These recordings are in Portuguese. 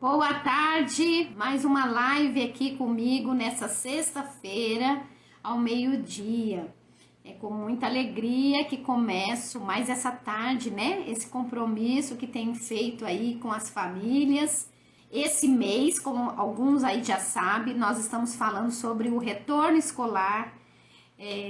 Boa tarde, mais uma live aqui comigo nessa sexta-feira ao meio-dia. É com muita alegria que começo mais essa tarde, né? Esse compromisso que tenho feito aí com as famílias. Esse mês, como alguns aí já sabem, nós estamos falando sobre o retorno escolar,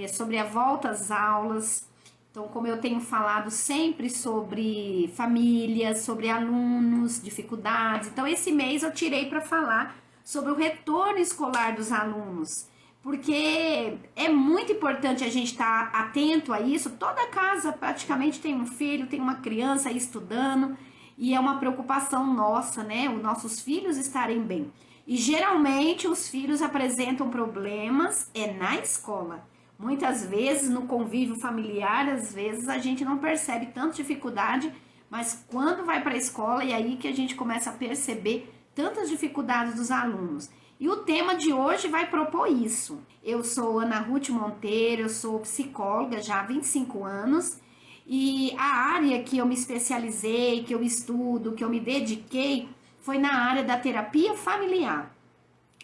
sobre a volta às aulas. Então, como eu tenho falado sempre sobre famílias, sobre alunos, dificuldades, então esse mês eu tirei para falar sobre o retorno escolar dos alunos, porque é muito importante a gente estar atento a isso. Toda casa praticamente tem um filho, tem uma criança aí estudando, e é uma preocupação nossa, né? Os nossos filhos estarem bem. E geralmente os filhos apresentam problemas na escola. Muitas vezes no convívio familiar, às vezes a gente não percebe tanta dificuldade, mas quando vai para a escola é aí que a gente começa a perceber tantas dificuldades dos alunos. E o tema de hoje vai propor isso. Eu sou Ana Ruth Monteiro, eu sou psicóloga já há 25 anos e a área que eu me especializei, que eu estudo, que eu me dediquei foi na área da terapia familiar.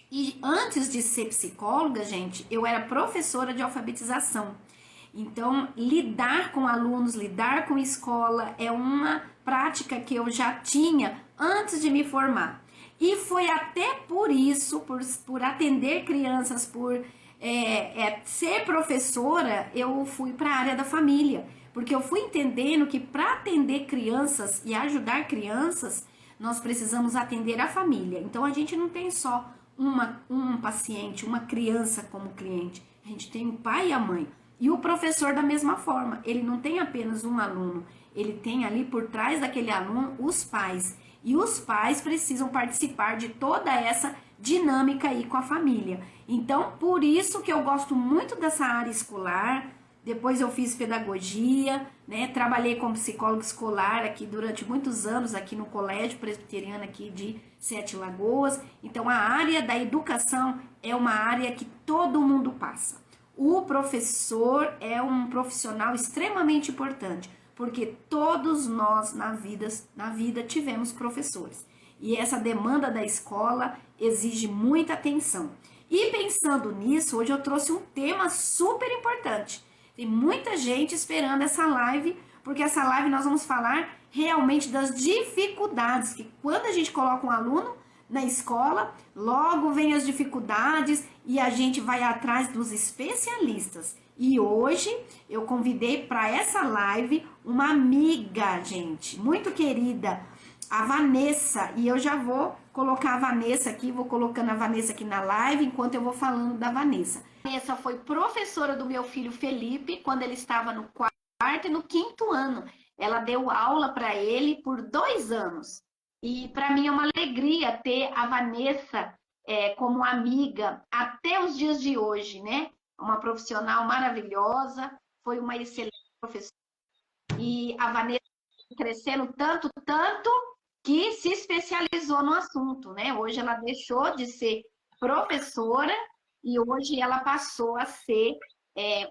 E antes de ser psicóloga, gente, eu era professora de alfabetização. Então, lidar com alunos, lidar com escola é uma prática que eu já tinha antes de me formar. E foi até por isso, por atender crianças, por ser professora, eu fui para a área da família. Porque eu fui entendendo que para atender crianças e ajudar crianças, nós precisamos atender a família. Então, a gente não tem só um paciente, uma criança como cliente. A gente tem o pai e a mãe. E o professor da mesma forma. Ele não tem apenas um aluno. Ele tem ali por trás daquele aluno os pais. E os pais precisam participar de toda essa dinâmica aí com a família. Então, por isso que eu gosto muito dessa área escolar. Depois eu fiz pedagogia, né? Trabalhei como psicólogo escolar aqui durante muitos anos aqui no Colégio Presbiteriano aqui de Sete Lagoas. Então a área da educação é uma área que todo mundo passa. O professor é um profissional extremamente importante, porque todos nós na vida tivemos professores. E essa demanda da escola exige muita atenção. E pensando nisso, hoje eu trouxe um tema super importante. Tem muita gente esperando essa live, porque essa live nós vamos falar realmente das dificuldades, que quando a gente coloca um aluno na escola, logo vem as dificuldades e a gente vai atrás dos especialistas. E hoje eu convidei para essa live uma amiga, gente, muito querida, a Vanessa, e eu já vou colocar a Vanessa aqui, vou colocando a Vanessa aqui na live, enquanto eu vou falando da Vanessa. A Vanessa foi professora do meu filho Felipe, quando ele estava no quarto e no quinto ano. Ela deu aula para ele por 2 anos. E para mim é uma alegria ter a Vanessa como amiga até os dias de hoje, né? Uma profissional maravilhosa, foi uma excelente professora. E a Vanessa crescendo tanto, que se especializou no assunto, né? Hoje ela deixou de ser professora e hoje ela passou a ser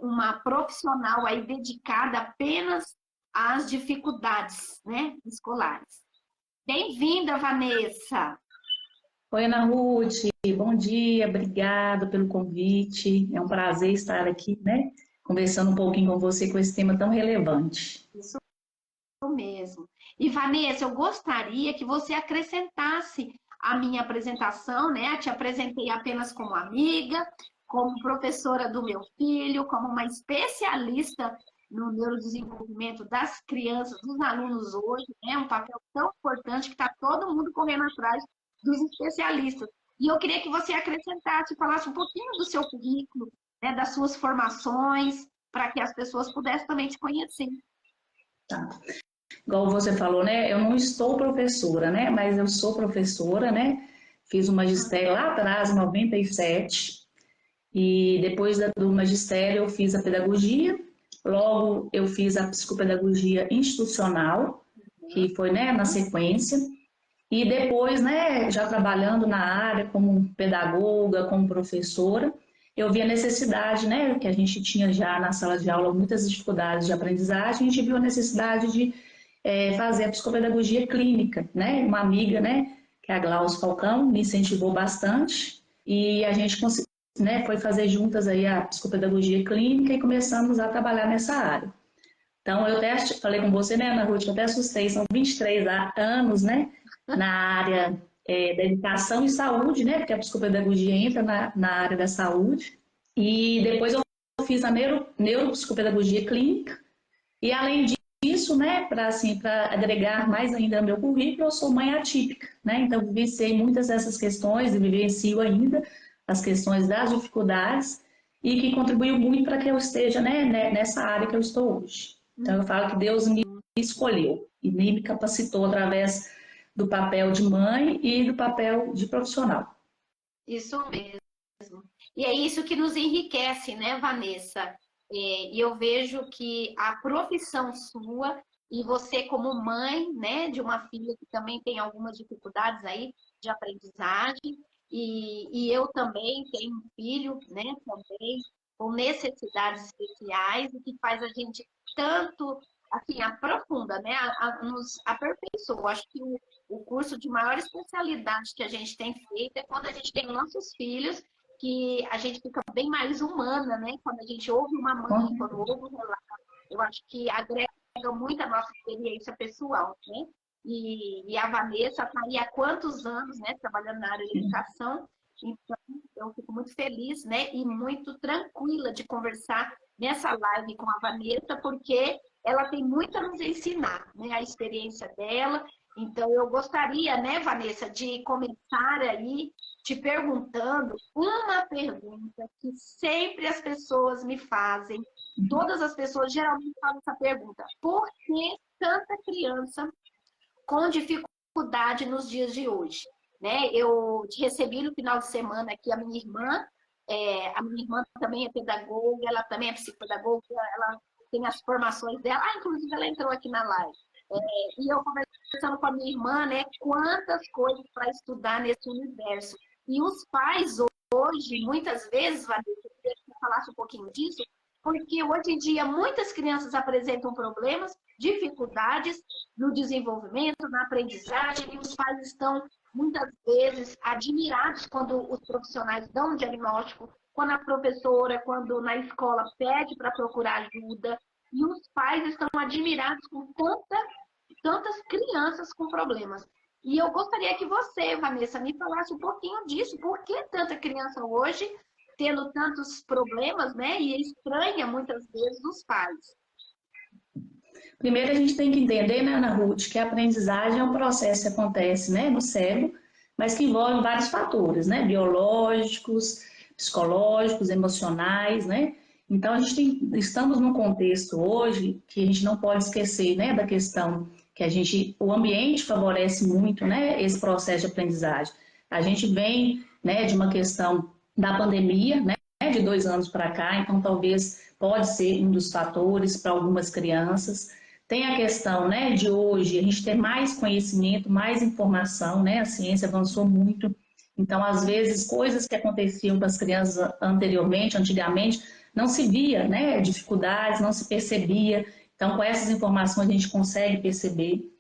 uma profissional aí dedicada apenas às dificuldades, né, escolares. Bem-vinda, Vanessa! Oi, Ana Ruth, bom dia, obrigada pelo convite. É um prazer estar aqui, né, conversando um pouquinho com você com esse tema tão relevante. Isso mesmo. E Vanessa, eu gostaria que você acrescentasse a minha apresentação, né? Te apresentei apenas como amiga, como professora do meu filho, como uma especialista no neurodesenvolvimento das crianças, dos alunos hoje, né? Um papel tão importante que está todo mundo correndo atrás dos especialistas. E eu queria que você acrescentasse, falasse um pouquinho do seu currículo, né? Das suas formações, para que as pessoas pudessem também te conhecer. Tá. Igual você falou, né, eu não estou professora, né, mas eu sou professora, né, fiz o magistério lá atrás, em 97, e depois do magistério eu fiz a pedagogia, logo eu fiz a psicopedagogia institucional, que foi, né, na sequência, e depois, né, já trabalhando na área como pedagoga, como professora, eu vi a necessidade, né, que a gente tinha já na sala de aula muitas dificuldades de aprendizagem, a gente viu a necessidade de fazer a psicopedagogia clínica, né, uma amiga, né, que é a Glaucia Falcão, me incentivou bastante e a gente conseguiu, né, foi fazer juntas aí a psicopedagogia clínica e começamos a trabalhar nessa área. Então, eu até falei com você, né, Ana Ruth, eu até assustei, são 23 anos, né, na área da educação e saúde, né, porque a psicopedagogia entra na área da saúde. E depois eu fiz a neuropsicopedagogia clínica. E além disso, né, para assim, para agregar mais ainda no meu currículo, eu sou mãe atípica, né? Então vivenciei muitas dessas questões e vivencio ainda as questões das dificuldades e que contribuiu muito para que eu esteja, né, nessa área que eu estou hoje. Então eu falo que Deus me escolheu e me capacitou através do papel de mãe e do papel de profissional. Isso mesmo. E é isso que nos enriquece, né, Vanessa? E eu vejo que a profissão sua e você como mãe, né, de uma filha que também tem algumas dificuldades aí de aprendizagem, e eu também tenho um filho, né, também com necessidades especiais, e que faz a gente tanto, assim, aprofunda, né, nos aperfeiçoa. Acho que o curso de maior especialidade que a gente tem feito é quando a gente tem nossos filhos, que a gente fica bem mais humana, né? Quando a gente ouve uma mãe, quando ouve um relato, eu acho que agrega muito a nossa experiência pessoal, né? E a Vanessa está aí há quantos anos, né? Trabalhando na área de educação, então eu fico muito feliz, né? E muito tranquila de conversar nessa live com a Vanessa, porque ela tem muito a nos ensinar, né? A experiência dela. Então eu gostaria, né, Vanessa, de começar aí te perguntando uma pergunta que sempre as pessoas me fazem. Todas as pessoas geralmente fazem essa pergunta: por que tanta criança com dificuldade nos dias de hoje? Né? Eu te recebi no final de semana aqui a minha irmã também é pedagoga, ela também é psicopedagoga, ela tem as formações dela. Inclusive ela entrou aqui na live. E eu conversando com a minha irmã, né, quantas coisas para estudar nesse universo. E os pais hoje, muitas vezes, Vanessa, eu queria que você falasse um pouquinho disso, porque hoje em dia muitas crianças apresentam problemas, dificuldades no desenvolvimento, na aprendizagem, e os pais estão, muitas vezes, admirados quando os profissionais dão um diagnóstico, quando a professora, quando na escola pede para procurar ajuda, e os pais estão admirados com tantas crianças com problemas. E eu gostaria que você, Vanessa, me falasse um pouquinho disso. Por que tanta criança hoje tendo tantos problemas, né? E estranha muitas vezes os pais. Primeiro a gente tem que entender, né, Ana Ruth, que a aprendizagem é um processo que acontece, né, no cérebro, mas que envolve vários fatores, né, biológicos, psicológicos, emocionais, né? Então estamos num contexto hoje que a gente não pode esquecer, né, da questão que o ambiente favorece muito, né, esse processo de aprendizagem. A gente vem, né, de uma questão da pandemia, né, de 2 anos para cá, então talvez pode ser um dos fatores para algumas crianças. Tem a questão, né, de hoje a gente ter mais conhecimento, mais informação, né, a ciência avançou muito, então às vezes coisas que aconteciam com as crianças antigamente, não se via, né, dificuldades, não se percebia, então com essas informações a gente consegue perceber.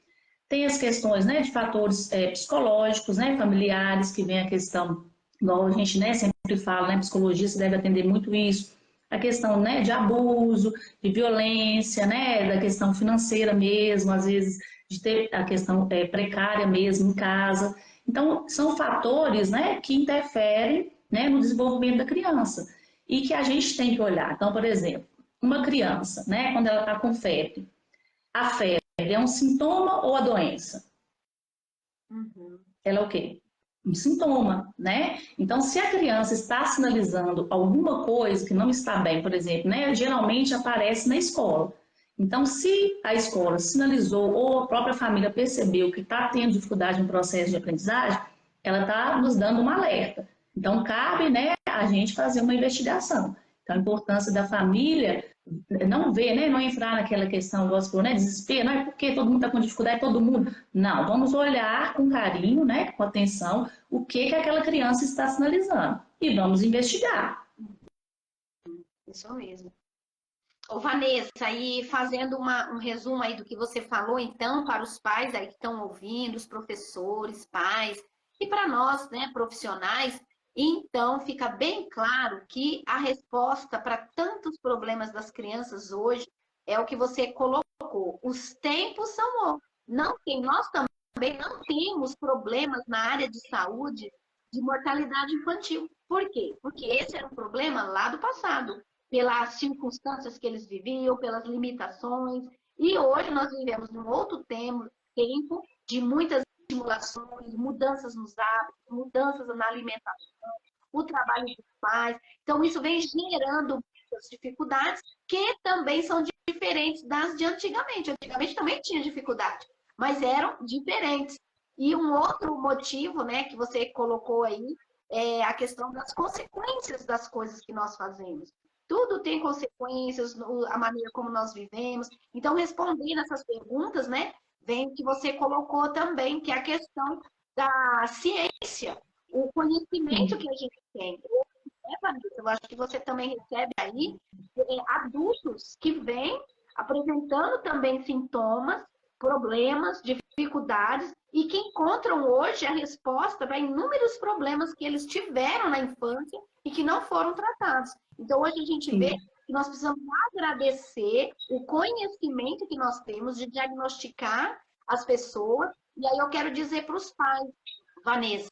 Tem as questões, né, de fatores psicológicos, né, familiares, que vem a questão, igual a gente, né, sempre fala, né, psicologia se deve atender muito isso, a questão, né, de abuso, de violência, né, da questão financeira mesmo, às vezes de ter a questão precária mesmo em casa. Então, são fatores, né, que interferem, né, no desenvolvimento da criança e que a gente tem que olhar. Então, por exemplo, uma criança, né, quando ela está com febre, a febre é um sintoma ou a doença? Ela é o quê? Um sintoma, né? Então, se a criança está sinalizando alguma coisa que não está bem, por exemplo, né? Geralmente aparece na escola. Então, se a escola sinalizou ou a própria família percebeu que está tendo dificuldade no processo de aprendizagem, ela está nos dando um alerta. Então, cabe, né, a gente fazer uma investigação. Então, a importância da família não ver, né, não entrar naquela questão, gospel, né, desespero, não é porque todo mundo está com dificuldade, todo mundo. Não, vamos olhar com carinho, né, com atenção, o que aquela criança está sinalizando e vamos investigar. Isso mesmo. Ô, Vanessa, aí fazendo um resumo aí do que você falou, então, para os pais aí que estão ouvindo, os professores, pais, E para nós, né, profissionais, então fica bem claro que a resposta para tantos problemas das crianças hoje é o que você colocou. Os tempos são outros. Não tem, nós também não temos problemas na área de saúde de mortalidade infantil. Por quê? Porque esse era um problema lá do passado, pelas circunstâncias que eles viviam, pelas limitações. E hoje nós vivemos num outro tempo de muitas estimulações, mudanças nos hábitos, mudanças na alimentação, o trabalho dos pais. Então, isso vem gerando muitas dificuldades que também são diferentes das de antigamente. Antigamente também tinha dificuldade, mas eram diferentes. E um outro motivo, né, que você colocou aí, é a questão das consequências das coisas que nós fazemos. Tudo tem consequências, a maneira como nós vivemos. Então, respondendo essas perguntas, né, vem o que você colocou também, que é a questão da ciência, o conhecimento que a gente tem. Eu acho que você também recebe aí adultos que vêm apresentando também sintomas, problemas, dificuldades, e que encontram hoje a resposta para inúmeros problemas que eles tiveram na infância e que não foram tratados. Então, hoje a gente vê que nós precisamos agradecer o conhecimento que nós temos de diagnosticar as pessoas. E aí eu quero dizer para os pais, Vanessa,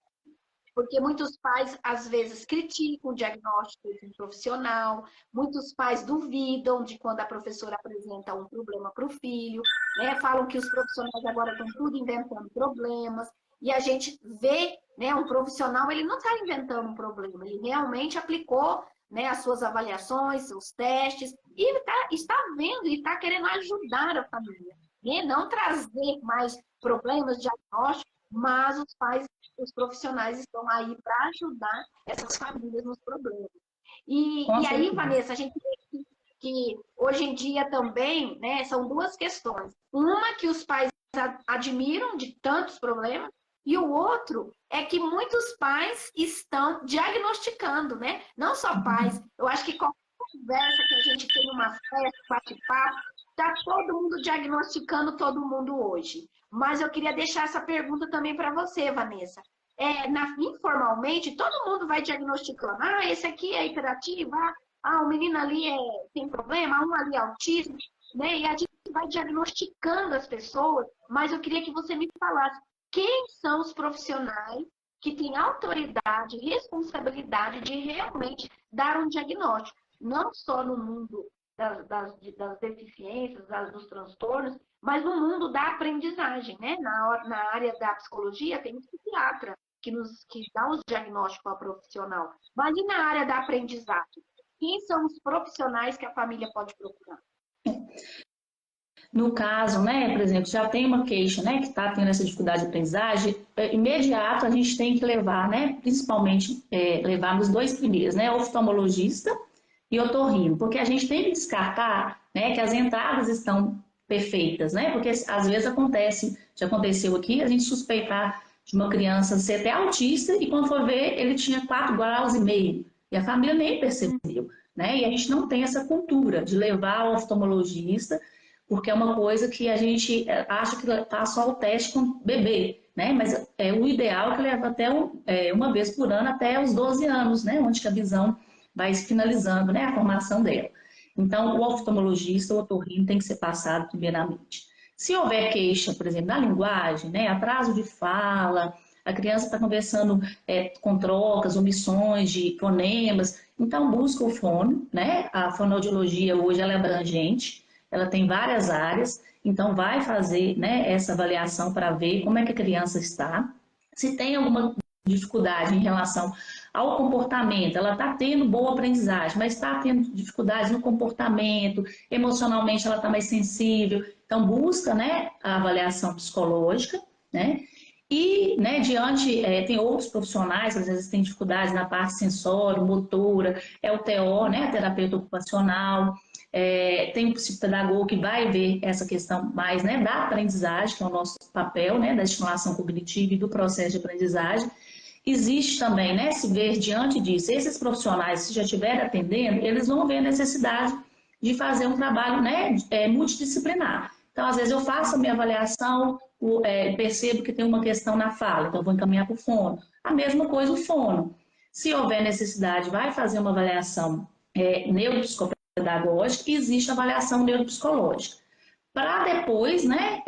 porque muitos pais, às vezes, criticam o diagnóstico de um profissional, muitos pais duvidam de quando a professora apresenta um problema para o filho, né? Falam que os profissionais agora estão tudo inventando problemas, e a gente vê, né, um profissional, ele não está inventando um problema, ele realmente aplicou, né, as suas avaliações, seus testes, e está vendo e está querendo ajudar a família, né? Não trazer mais problemas diagnósticos, mas os pais, os profissionais estão aí para ajudar essas famílias nos problemas. E aí, Vanessa, a gente vê que hoje em dia também, né, são duas questões. Uma que os pais admiram de tantos problemas, e o outro é que muitos pais estão diagnosticando, né? Não só pais, eu acho que qualquer conversa que a gente tem uma festa, bate-papo, está todo mundo diagnosticando todo mundo hoje. Mas eu queria deixar essa pergunta também para você, Vanessa. Informalmente, todo mundo vai diagnosticando. Ah, esse aqui é hiperativo, o menino ali tem problema, um ali é autismo, né? E a gente vai diagnosticando as pessoas, mas eu queria que você me falasse quem são os profissionais que têm autoridade e responsabilidade de realmente dar um diagnóstico, não só no mundo das deficiências, dos transtornos, mas no mundo da aprendizagem, né? Na área da psicologia tem um psiquiatra que dá os diagnósticos ao profissional. Mas e na área da aprendizagem? Quem são os profissionais que a família pode procurar? No caso, né, por exemplo, já tem uma queixa, né, que está tendo essa dificuldade de aprendizagem, imediato a gente tem que levar, né, principalmente levar nos dois primeiros, né, oftalmologista e otorrino, porque a gente tem que descartar, né, que as entradas estão perfeitas, né, porque às vezes já aconteceu aqui, a gente suspeitar de uma criança ser até autista e quando for ver, ele tinha 4,5 graus e a família nem percebeu, né, e a gente não tem essa cultura de levar ao oftalmologista, porque é uma coisa que a gente acha que está só o teste com bebê, né? Mas o ideal é que leva até uma vez por ano até os 12 anos, né? Onde que a visão vai se finalizando, né? A formação dela. Então, o oftalmologista, o otorrino, tem que ser passado primeiramente. Se houver queixa, por exemplo, da linguagem, né? Atraso de fala, a criança está conversando com trocas, omissões de fonemas, então busca o fono, né? A fonoaudiologia hoje ela é abrangente, ela tem várias áreas, então vai fazer, né, essa avaliação para ver como é que a criança está. Se tem alguma dificuldade em relação ao comportamento, ela está tendo boa aprendizagem, mas está tendo dificuldades no comportamento, emocionalmente ela está mais sensível, então busca, né, a avaliação psicológica, né, e, né, tem outros profissionais, às vezes tem dificuldades na parte sensório, motora, o TO, né, terapeuta ocupacional, tem o psicopedagogo que vai ver essa questão mais, né, da aprendizagem, que é o nosso papel, né, da estimulação cognitiva e do processo de aprendizagem. Existe também, né, se ver diante disso, esses profissionais, se já estiverem atendendo, eles vão ver a necessidade de fazer um trabalho, né, multidisciplinar. Então, às vezes eu faço a minha avaliação percebo que tem uma questão na fala, então vou encaminhar para o fono. A mesma coisa o fono. Se houver necessidade, vai fazer uma avaliação neuropsicopedagógica e existe a avaliação neuropsicológica. Para depois, né,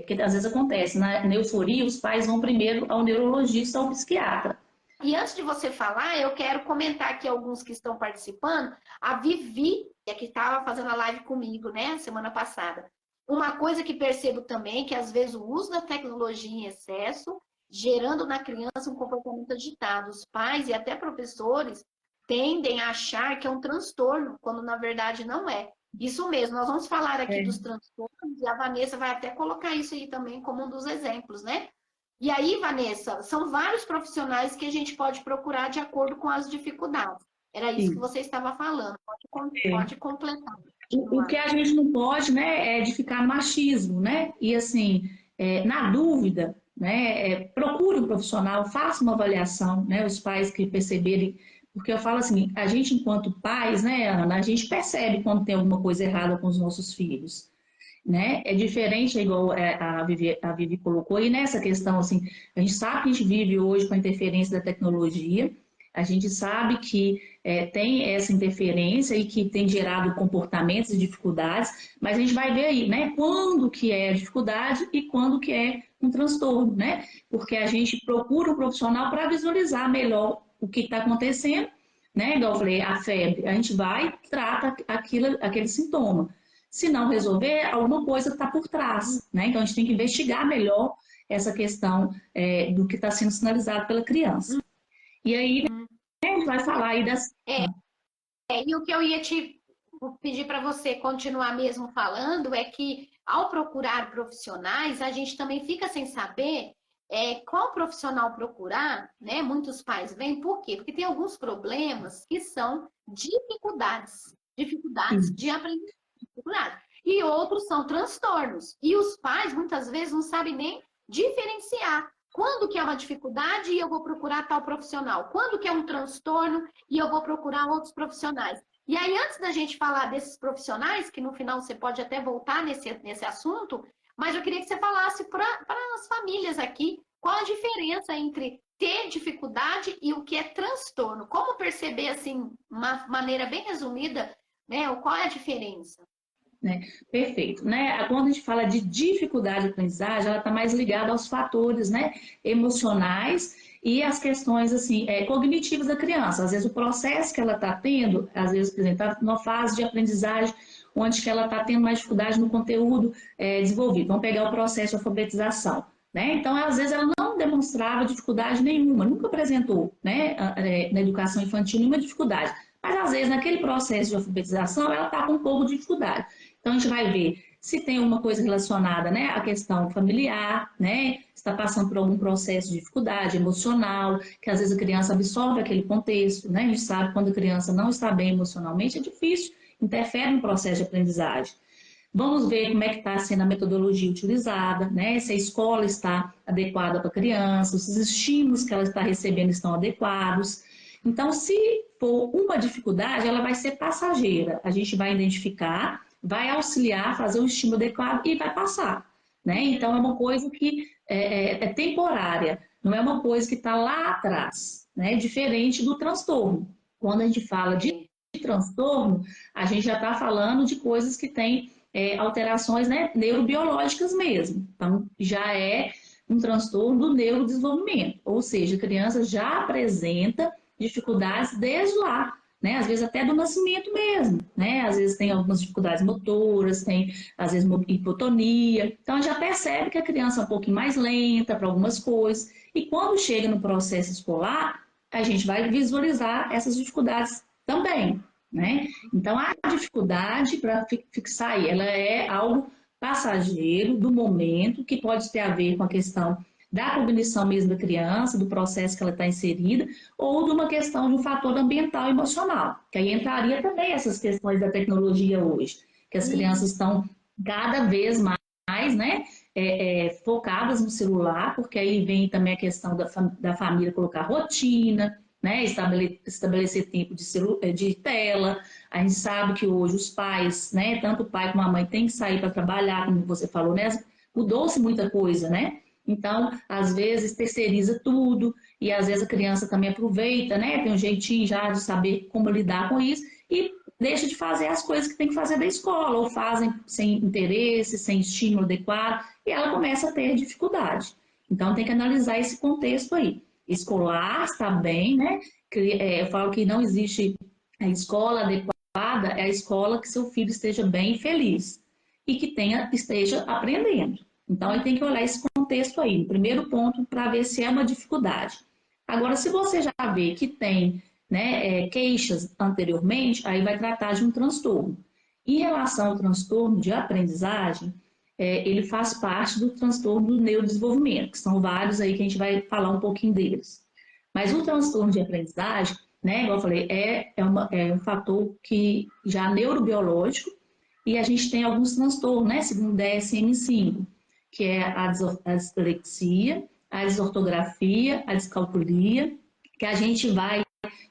que às vezes acontece, na euforia, os pais vão primeiro ao neurologista ou ao psiquiatra. E antes de você falar, eu quero comentar aqui alguns que estão participando. A Vivi, que estava fazendo a live comigo, né, semana passada. Uma coisa que percebo também é que, às vezes, o uso da tecnologia em excesso, gerando na criança um comportamento agitado. Os pais e até professores tendem a achar que é um transtorno, quando na verdade não é. Isso mesmo, nós vamos falar aqui dos transtornos e a Vanessa vai até colocar isso aí também como um dos exemplos, né? E aí, Vanessa, são vários profissionais que a gente pode procurar de acordo com as dificuldades. Era isso que você estava falando. Pode completar. O que a gente não pode, né, é de ficar no machismo, né? E assim, na dúvida, né, procure um profissional, faça uma avaliação, né? Os pais que perceberem, porque eu falo assim, a gente enquanto pais, né, Ana, a gente percebe quando tem alguma coisa errada com os nossos filhos. Né? É diferente, igual a Vivi colocou, e nessa questão, assim, a gente sabe que a gente vive hoje com a interferência da tecnologia, a gente sabe que tem essa interferência e que tem gerado comportamentos e dificuldades, mas a gente vai ver aí, né, quando que é dificuldade e quando que é um transtorno, né? Porque a gente procura um profissional para visualizar melhor o que está acontecendo, né? Igual eu falei, a febre, a gente vai e trata aquele sintoma. Se não resolver, alguma coisa está por trás, né? Então a gente tem que investigar melhor essa questão do que está sendo sinalizado pela criança. E aí, a gente vai falar aí das... E o que eu ia te pedir para você continuar mesmo falando é que, ao procurar profissionais, a gente também fica sem saber qual profissional procurar, né? Muitos pais vêm, por quê? Porque tem alguns problemas que são dificuldades de aprendizagem. E outros são transtornos. E os pais, muitas vezes, não sabem nem diferenciar. Quando que é uma dificuldade e eu vou procurar tal profissional? Quando que é um transtorno e eu vou procurar outros profissionais? E aí, antes da gente falar desses profissionais, que no final você pode até voltar nesse assunto, mas eu queria que você falasse para as famílias aqui qual a diferença entre ter dificuldade e o que é transtorno. Como perceber, assim, uma maneira bem resumida, né? Qual é a diferença? Né? Perfeito. Né? Quando a gente fala de dificuldade de aprendizagem, ela está mais ligada aos fatores, né, emocionais e as questões assim, cognitivas da criança. Às vezes o processo que ela está tendo, às vezes, por exemplo, está numa fase de aprendizagem onde que ela está tendo mais dificuldade no conteúdo desenvolvido. Vamos pegar o processo de alfabetização. Né? Então, às vezes, ela não demonstrava dificuldade nenhuma, nunca apresentou, né, na educação infantil nenhuma dificuldade. Mas, às vezes, naquele processo de alfabetização, ela está com um pouco de dificuldade. Então, a gente vai ver se tem uma coisa relacionada, né, à questão familiar, né, está passando por algum processo de dificuldade emocional, que às vezes a criança absorve aquele contexto, né, a gente sabe que quando a criança não está bem emocionalmente, é difícil, interfere no processo de aprendizagem. Vamos ver como é que está sendo a metodologia utilizada, né, se a escola está adequada para a criança, se os estímulos que ela está recebendo estão adequados. Então, se for uma dificuldade, ela vai ser passageira, a gente vai identificar, vai auxiliar, fazer o estímulo adequado e vai passar, né? Então, é uma coisa que é temporária, não é uma coisa que está lá atrás, né? Diferente do transtorno. Quando a gente fala de transtorno, a gente já está falando de coisas que têm alterações, né, neurobiológicas mesmo. Então, já é um transtorno do neurodesenvolvimento, ou seja, a criança já apresenta dificuldades desde lá, né? Às vezes até do nascimento mesmo, né? Às vezes tem algumas dificuldades motoras, tem às vezes hipotonia. Então a gente já percebe que a criança é um pouquinho mais lenta para algumas coisas. E quando chega no processo escolar, a gente vai visualizar essas dificuldades também, né? Então a dificuldade, para fixar aí, ela é algo passageiro do momento que pode ter a ver com a questão da cognição mesmo da criança, do processo que ela está inserida, ou de uma questão de um fator ambiental e emocional, que aí entraria também essas questões da tecnologia hoje, que as crianças estão cada vez mais, né, focadas no celular, porque aí vem também a questão da família colocar rotina, né, estabelecer tempo de tela. A gente sabe que hoje os pais, né, tanto o pai como a mãe tem que sair para trabalhar, como você falou, né, mudou-se muita coisa, né? Então, às vezes, terceiriza tudo, e às vezes a criança também aproveita, né? Tem um jeitinho já de saber como lidar com isso, e deixa de fazer as coisas que tem que fazer da escola, ou fazem sem interesse, sem estímulo adequado, e ela começa a ter dificuldade. Então, tem que analisar esse contexto aí. Escolar está bem, né? Eu falo que não existe a escola adequada, é a escola que seu filho esteja bem e feliz, e que esteja aprendendo. Então, ele tem que olhar esse contexto aí, no primeiro ponto, para ver se é uma dificuldade. Agora, se você já vê que tem, né, queixas anteriormente, aí vai tratar de um transtorno. Em relação ao transtorno de aprendizagem, ele faz parte do transtorno do neurodesenvolvimento, que são vários aí que a gente vai falar um pouquinho deles. Mas o transtorno de aprendizagem, né, igual eu falei, é um fator que já neurobiológico, e a gente tem alguns transtornos, né, segundo o DSM-5, que é a dislexia, a desortografia, a descalculia, que a gente vai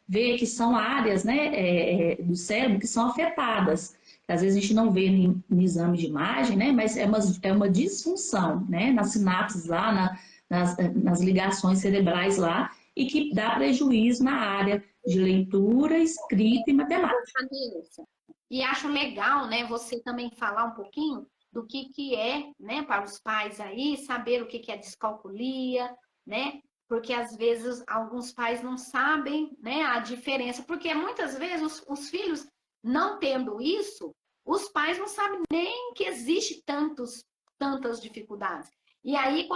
ver que são áreas, né, do cérebro que são afetadas. Às vezes a gente não vê no exame de imagem, né, mas é uma disfunção, né, nas sinapses lá, nas ligações cerebrais lá, e que dá prejuízo na área de leitura, escrita e matemática. E acho legal, né, você também falar um pouquinho do que é, né, para os pais aí, saber o que é descalculia, né, porque às vezes alguns pais não sabem, né, a diferença, porque muitas vezes os filhos não tendo isso, os pais não sabem nem que existe tantas dificuldades. E aí,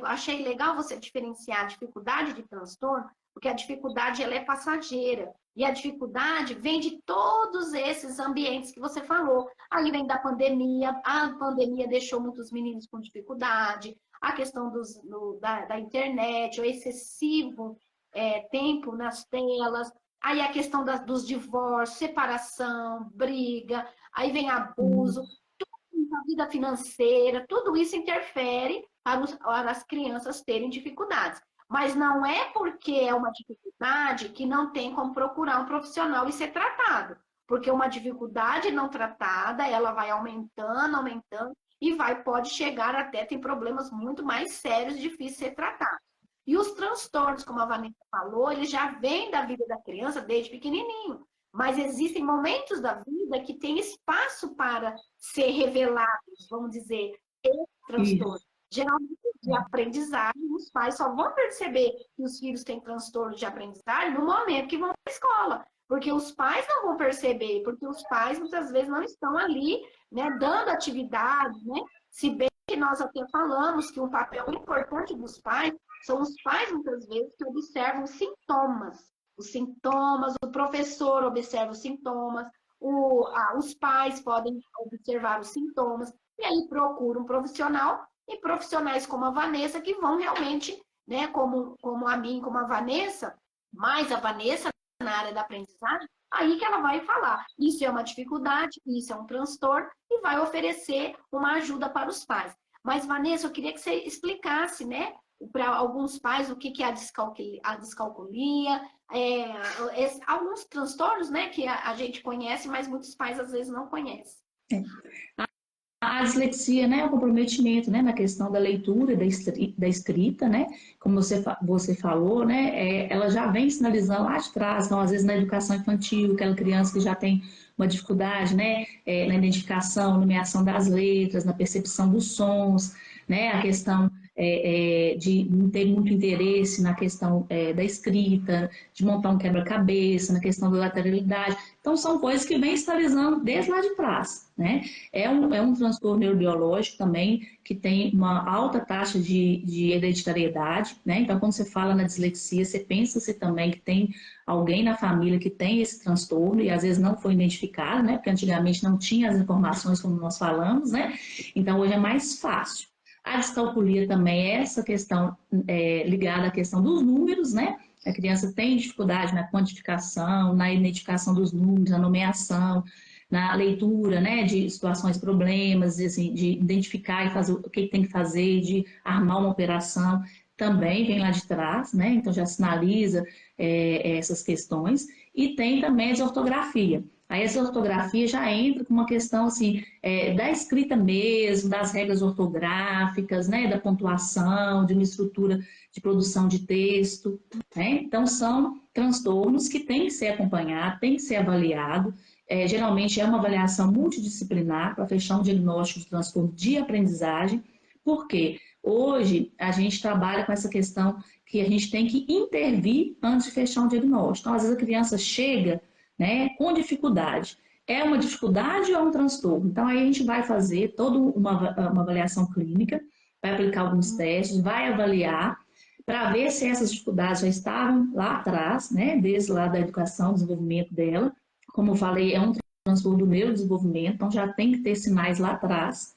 achei legal você diferenciar a dificuldade de transtorno, porque a dificuldade ela é passageira. E a dificuldade vem de todos esses ambientes que você falou. Aí vem da pandemia, a pandemia deixou muitos meninos com dificuldade, a questão da internet, o excessivo tempo nas telas, aí a questão dos divórcios, separação, briga, aí vem abuso, a vida financeira, tudo isso interfere para as crianças terem dificuldades. Mas não é porque é uma dificuldade que não tem como procurar um profissional e ser tratado. Porque uma dificuldade não tratada, ela vai aumentando, e pode chegar até, tem problemas muito mais sérios e difíceis de ser tratados. E os transtornos, como a Vanessa falou, eles já vêm da vida da criança desde pequenininho. Mas existem momentos da vida que tem espaço para ser revelados, vamos dizer, esse transtorno. Geralmente, de aprendizagem, os pais só vão perceber que os filhos têm transtorno de aprendizagem no momento que vão para a escola. Porque os pais não vão perceber, porque os pais muitas vezes não estão ali, né, dando atividade, né? Se bem que nós até falamos que um papel importante dos pais são os pais, muitas vezes, que observam sintomas. Os sintomas, o professor observa os sintomas, os pais podem observar os sintomas, e aí procura um profissional, e profissionais como a Vanessa, que vão realmente, né, como a mim, como a Vanessa, mais a Vanessa na área da aprendizagem, aí que ela vai falar, isso é uma dificuldade, isso é um transtorno, e vai oferecer uma ajuda para os pais. Mas, Vanessa, eu queria que você explicasse, né, para alguns pais o que é a descalculia, alguns transtornos, né, que a gente conhece, mas muitos pais às vezes não conhecem. A dislexia, né, é o comprometimento, né, na questão da leitura e da escrita, né, como você falou, né, ela já vem sinalizando lá de trás, então, às vezes na educação infantil, aquela criança que já tem uma dificuldade, né, na identificação, nomeação das letras, na percepção dos sons, né, a questão de não ter muito interesse na questão da escrita, de montar um quebra-cabeça, na questão da lateralidade. Então, são coisas que vêm sinalizando desde lá de trás, né? É um transtorno neurobiológico também, que tem uma alta taxa de hereditariedade, né? Então, quando você fala na dislexia, você pensa-se também que tem alguém na família que tem esse transtorno, e às vezes não foi identificado, né? Porque antigamente não tinha as informações como nós falamos, né? Então, hoje é mais fácil. A descalculia também é essa questão ligada à questão dos números, né? A criança tem dificuldade na quantificação, na identificação dos números, na nomeação, na leitura, né, de situações, problemas, assim, de identificar e fazer o que tem que fazer, de armar uma operação, também vem lá de trás, né? Então já sinaliza essas questões. E tem também a desortografia. Aí essa ortografia já entra com uma questão assim, da escrita mesmo, das regras ortográficas, né, da pontuação, de uma estrutura de produção de texto, né? Então são transtornos que têm que ser acompanhados, têm que ser avaliados. Geralmente é uma avaliação multidisciplinar para fechar um diagnóstico de transtorno de aprendizagem. Por quê? Hoje a gente trabalha com essa questão que a gente tem que intervir antes de fechar um diagnóstico. Então, às vezes a criança chega, né, com dificuldade. É uma dificuldade ou é um transtorno? Então, aí a gente vai fazer toda uma avaliação clínica, vai aplicar alguns testes, vai avaliar para ver se essas dificuldades já estavam lá atrás, né, desde lá da educação, desenvolvimento dela. Como eu falei, é um transtorno do neurodesenvolvimento, então já tem que ter sinais lá atrás.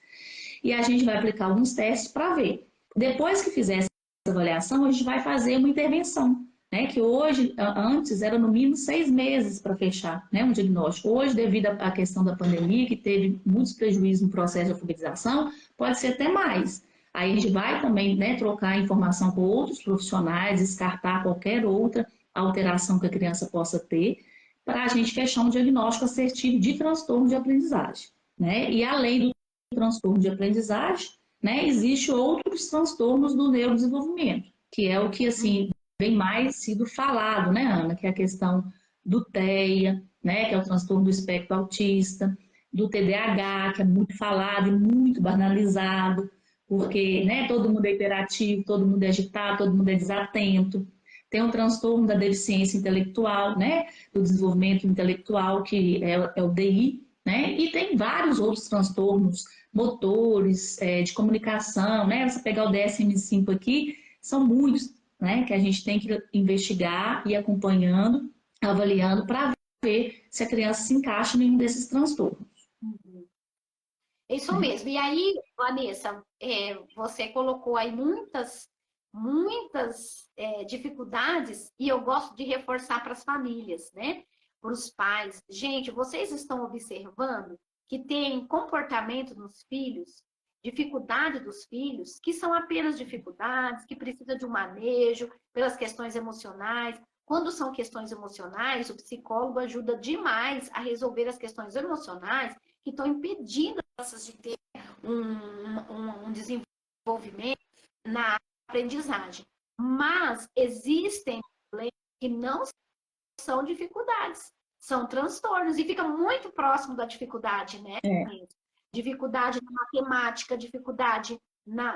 E a gente vai aplicar alguns testes para ver. Depois que fizer essa avaliação, a gente vai fazer uma intervenção, né? Que hoje, antes, era no mínimo 6 meses para fechar, né, um diagnóstico. Hoje, devido à questão da pandemia, que teve muitos prejuízos no processo de alfabetização, pode ser até mais. Aí a gente vai também, né, trocar informação com outros profissionais, descartar qualquer outra alteração que a criança possa ter, para a gente fechar um diagnóstico assertivo de transtorno de aprendizagem, né? E além do transtorno de aprendizagem, né, existe outros transtornos do neurodesenvolvimento, que é o que, assim, vem mais sido falado, né, Ana? Que é a questão do TEA, né, que é o transtorno do espectro autista, do TDAH, que é muito falado e muito banalizado, porque, né, todo mundo é hiperativo, todo mundo é agitado, todo mundo é desatento. Tem o transtorno da deficiência intelectual, né, do desenvolvimento intelectual, que é o DI, né, e tem vários outros transtornos motores, de comunicação, né, você pegar o DSM-5 aqui, são muitos, né, que a gente tem que investigar e acompanhando, avaliando para ver se a criança se encaixa em nenhum desses transtornos. Isso mesmo. E aí, Vanessa, você colocou aí muitas dificuldades e eu gosto de reforçar para as famílias, né? Para os pais. Gente, vocês estão observando que tem comportamento nos filhos, dificuldade dos filhos, que são apenas dificuldades, que precisa de um manejo pelas questões emocionais. Quando são questões emocionais, o psicólogo ajuda demais a resolver as questões emocionais que estão impedindo essas de ter um desenvolvimento na aprendizagem. Mas existem problemas que não são dificuldades, são transtornos, e fica muito próximo da dificuldade, né? Dificuldade na matemática, dificuldade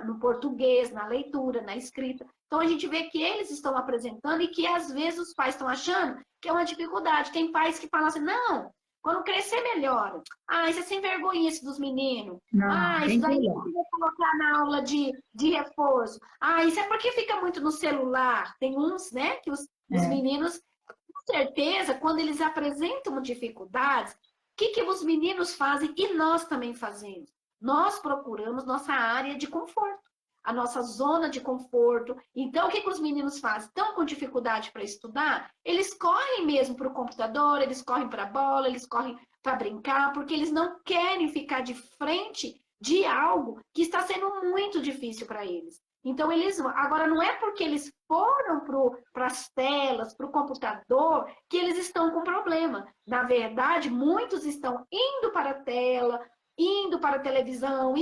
no português, na leitura, na escrita. Então a gente vê que eles estão apresentando e que às vezes os pais estão achando que é uma dificuldade. Tem pais que falam assim, não, quando crescer melhora. Ah, isso é sem vergonhice dos meninos. Não, Isso daí eu vou colocar na aula de reforço. Isso é porque fica muito no celular. Tem uns, né, que os meninos, com certeza, quando eles apresentam dificuldades, o que os meninos fazem e nós também fazemos? Nós procuramos nossa área de conforto, a nossa zona de conforto. Então, o que os meninos fazem? Estão com dificuldade para estudar? Eles correm mesmo para o computador, eles correm para a bola, eles correm para brincar, porque eles não querem ficar de frente de algo que está sendo muito difícil para eles. Então, eles vão. Agora, não é porque eles foram para as telas, para o computador, que eles estão com problema. Na verdade, muitos estão indo para a tela, indo para a televisão,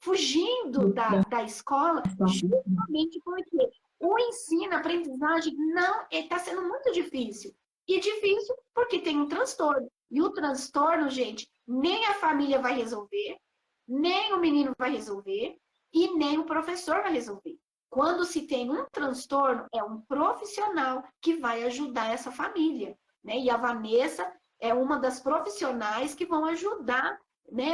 fugindo da escola, justamente porque o ensino, a aprendizagem não está sendo muito difícil. E difícil porque tem um transtorno. E o transtorno, gente, nem a família vai resolver, nem o menino vai resolver, e nem o professor vai resolver. Quando se tem um transtorno, é um profissional que vai ajudar essa família, né? E a Vanessa é uma das profissionais que vão ajudar, né?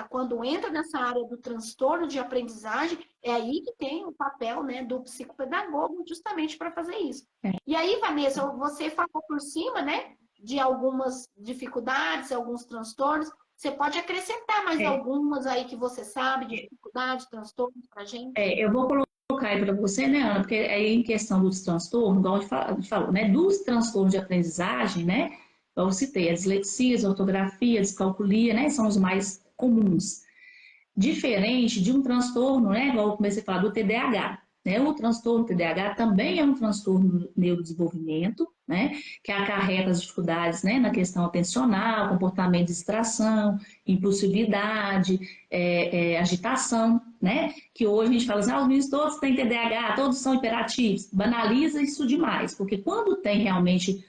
Quando entra nessa área do transtorno de aprendizagem, é aí que tem o papel, né, do psicopedagogo justamente para fazer isso. E aí, Vanessa, você falou por cima, né, de algumas dificuldades, alguns transtornos. Você pode acrescentar mais algumas aí que você sabe de dificuldades, transtornos para a gente? Eu vou colocar aí para você, né, Ana, porque aí em questão dos transtornos, igual a gente falou, né, dos transtornos de aprendizagem, né, eu citei a dislexia, a ortografia, a descalculia, né, são os mais comuns. Diferente de um transtorno, né, igual eu comecei a falar do TDAH, né, o transtorno TDAH também é um transtorno do neurodesenvolvimento, né? Que acarreta as dificuldades, né? Na questão atencional, comportamento de distração, impulsividade, agitação, né? Que hoje a gente fala assim, os meninos todos têm TDAH, todos são hiperativos. Banaliza isso demais, porque quando tem realmente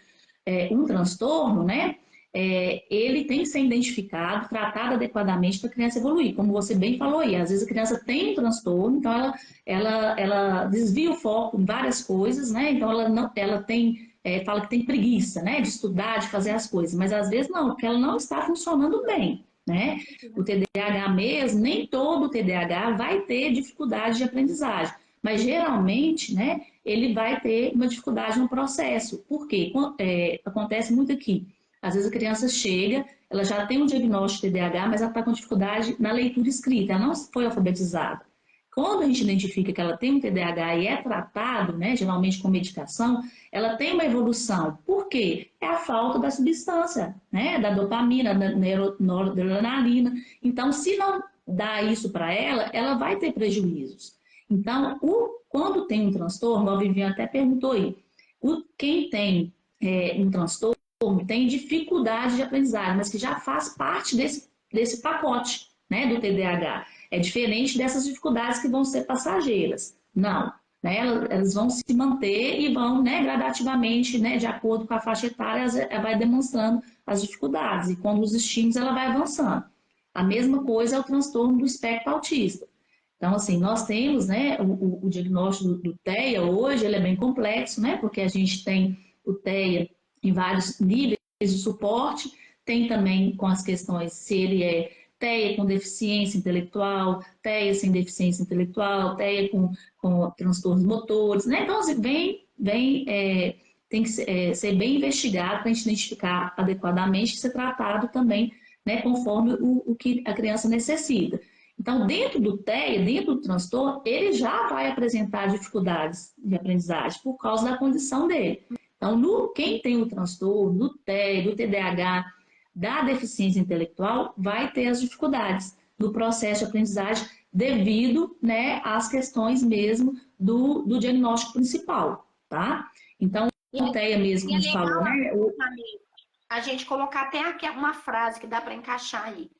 um transtorno, né? Ele tem que ser identificado, tratado adequadamente para a criança evoluir, como você bem falou aí. Às vezes a criança tem um transtorno, então ela desvia o foco em várias coisas, né? Então ela tem, fala que tem preguiça, né? De estudar, de fazer as coisas, mas às vezes não, porque ela não está funcionando bem, né? O TDAH mesmo, nem todo TDAH vai ter dificuldade de aprendizagem, mas geralmente, né? Ele vai ter uma dificuldade no processo. Por quê? Acontece muito aqui. Às vezes a criança chega, ela já tem um diagnóstico de TDAH, mas ela está com dificuldade na leitura escrita, ela não foi alfabetizada. Quando a gente identifica que ela tem um TDAH e é tratado, né, geralmente com medicação, ela tem uma evolução. Por quê? É a falta da substância, né, da dopamina, da noradrenalina. Então, se não dá isso para ela, ela vai ter prejuízos. Então, quando tem um transtorno, a Viviane até perguntou aí, quem tem um transtorno, tem dificuldade de aprendizagem, mas que já faz parte desse pacote, né, do TDAH. É diferente dessas dificuldades que vão ser passageiras. Não, né, elas vão se manter e vão, né, gradativamente, né, de acordo com a faixa etária, ela vai demonstrando as dificuldades. E quando os estímulos, ela vai avançando. A mesma coisa é o transtorno do espectro autista. Então, assim, nós temos, né, o diagnóstico do TEA hoje, ele é bem complexo, né, porque a gente tem o TEA em vários níveis de suporte, tem também com as questões se ele é TEA com deficiência intelectual, TEA sem deficiência intelectual, TEA com transtornos motores, né? Então, assim, tem que ser bem investigado para a gente identificar adequadamente e ser tratado também, né, conforme o que a criança necessita. Então, dentro do TEA, dentro do transtorno, ele já vai apresentar dificuldades de aprendizagem por causa da condição dele. Então, quem tem o transtorno, do TEA, do TDAH, da deficiência intelectual, vai ter as dificuldades no processo de aprendizagem devido, né, às questões mesmo do diagnóstico principal, tá? Então, o TEA mesmo, como a gente falou, né? A gente colocar até aqui uma frase que dá para encaixar aí.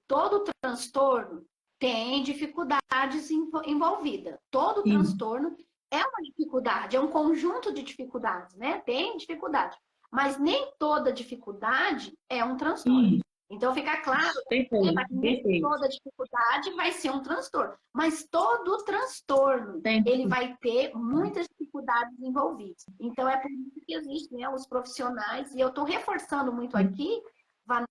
Todo transtorno tem dificuldades envolvidas. Todo transtorno é uma dificuldade, é um conjunto de dificuldades, né? Tem dificuldade. Mas nem toda dificuldade é um transtorno. Então, fica claro que nem toda dificuldade vai ser um transtorno. Mas todo transtorno, ele vai ter muitas dificuldades envolvidas. Então, é por isso que existem, né, os profissionais. E eu estou reforçando muito aqui, Vanessa,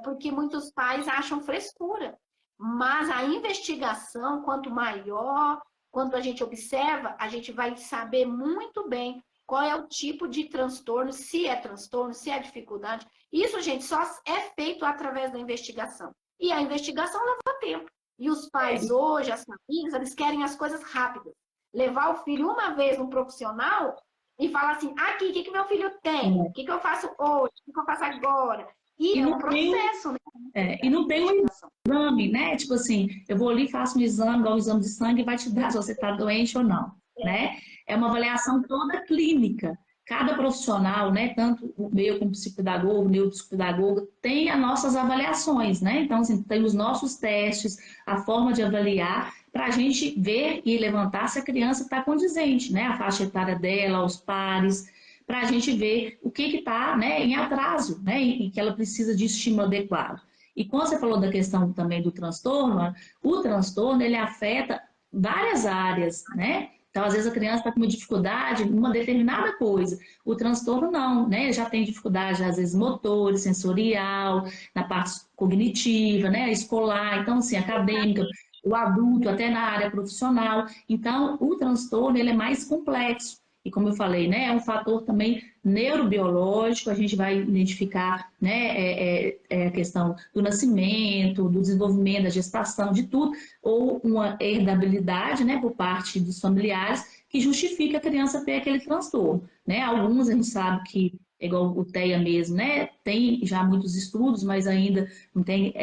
porque muitos pais acham frescura. Mas a investigação, quanto maior, quanto a gente observa, a gente vai saber muito bem qual é o tipo de transtorno, se é dificuldade. Isso, gente, só é feito através da investigação. E a investigação leva tempo. E os pais hoje, as famílias, eles querem as coisas rápidas. Levar o filho uma vez no profissional e falar assim, aqui, o que meu filho tem? O que eu faço hoje? O que eu faço agora? E é um processo, né? E não tem um exame, né? Tipo assim, eu vou ali, faço um exame, igual o exame de sangue, e vai te dar se você está doente ou não, né? É uma avaliação toda clínica. Cada profissional, né, tanto o meu como o psicopedagogo, o neuropsicopedagogo, tem as nossas avaliações, né? Então, assim, tem os nossos testes, a forma de avaliar, para a gente ver e levantar se a criança está condizente, né? A faixa etária dela, os pares, para a gente ver o que está, né, em atraso, né, e que ela precisa de estímulo adequado. E quando você falou da questão também do transtorno, o transtorno, ele afeta várias áreas, né? Então, às vezes a criança está com uma dificuldade em uma determinada coisa. O transtorno não, né? Já tem dificuldade, às vezes, motor, sensorial, na parte cognitiva, né? Escolar, então, assim, acadêmica, o adulto, até na área profissional. Então, o transtorno, ele é mais complexo. E como eu falei, né, é um fator também neurobiológico, a gente vai identificar, né, a questão do nascimento, do desenvolvimento, da gestação, de tudo, ou uma herdabilidade, né, por parte dos familiares, que justifica a criança ter aquele transtorno, né? Alguns a gente sabe que, igual o TEA mesmo, né, tem já muitos estudos, mas ainda não tem